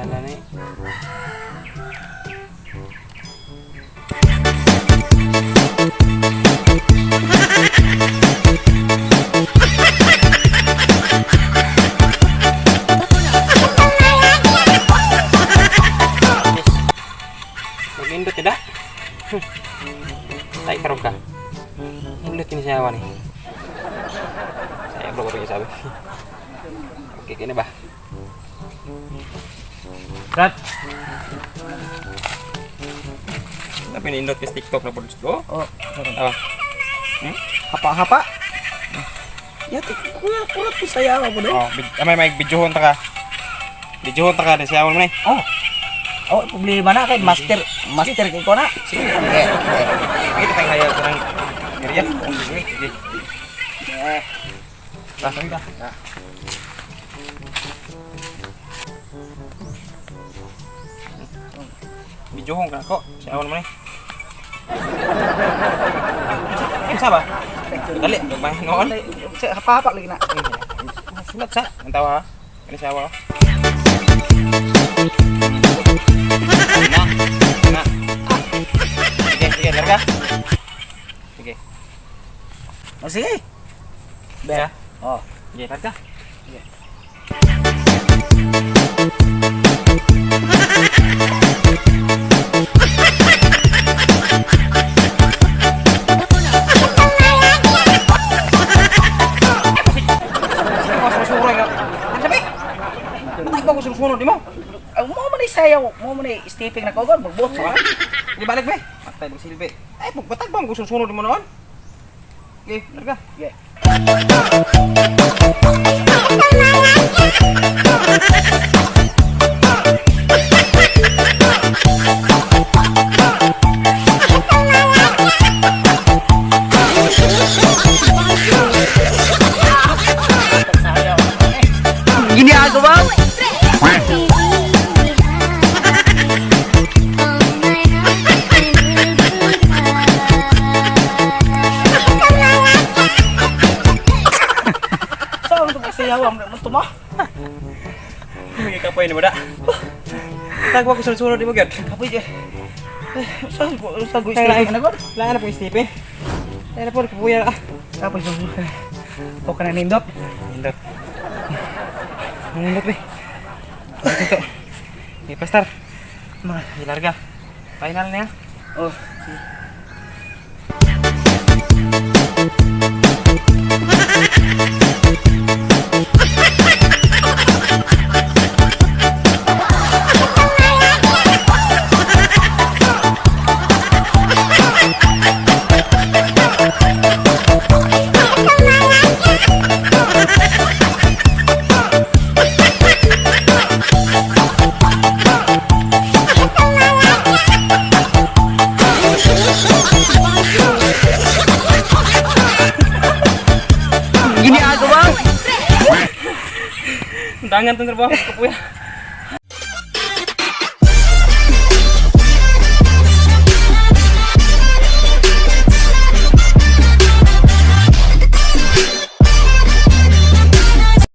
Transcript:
Wala na eh. Mag-indot tidak? Tayo karong ka. Indot kini siya awan eh. Saya belum pakai sabi. Oke, kini ba? Rat. Tapi nindot ke TikTok na po dito. Oh, Apa? hapa-hapa. Ya, kurat po saya mo deh. Oh, may videohon ta ka. Videohon ta ka din siya awan mo ni. Oh, problema na kay master kay ko na. Sige. Kita tayo kaya kurang area. Sige. Langsung dah. Videohon ka kok. Siya awan mo ni. Sa ba? Dali, main noon. Hapa-hapa lagi na. Sulat sa. Antaw ha. Kani siya awan. Nah. Sige, larga. Sige. Oh, sige. Ya. Oh, Sige, larga. Sunod di mo. mo man sayaw, mo man stepping na ko gon, magbot. Di balik be. Patay mo silbi. Ay, pagbatag ba mo sunod di mo noon? Okay, larga. Yeah. Gini ako ba? Sayawam mo to mo. May kapoy ni mo da. Tagwa ko sunod di mo gyud. Kapoy je. Sa go stepping na gon. Lain na po istipe. Lain na po kapoy. Kapoy so. To kana nindot. Nindot. Nindot be. Ito. Ni pastor. Mga larga. Final na yan. Oh. Undangan tuh terbang ke Puya.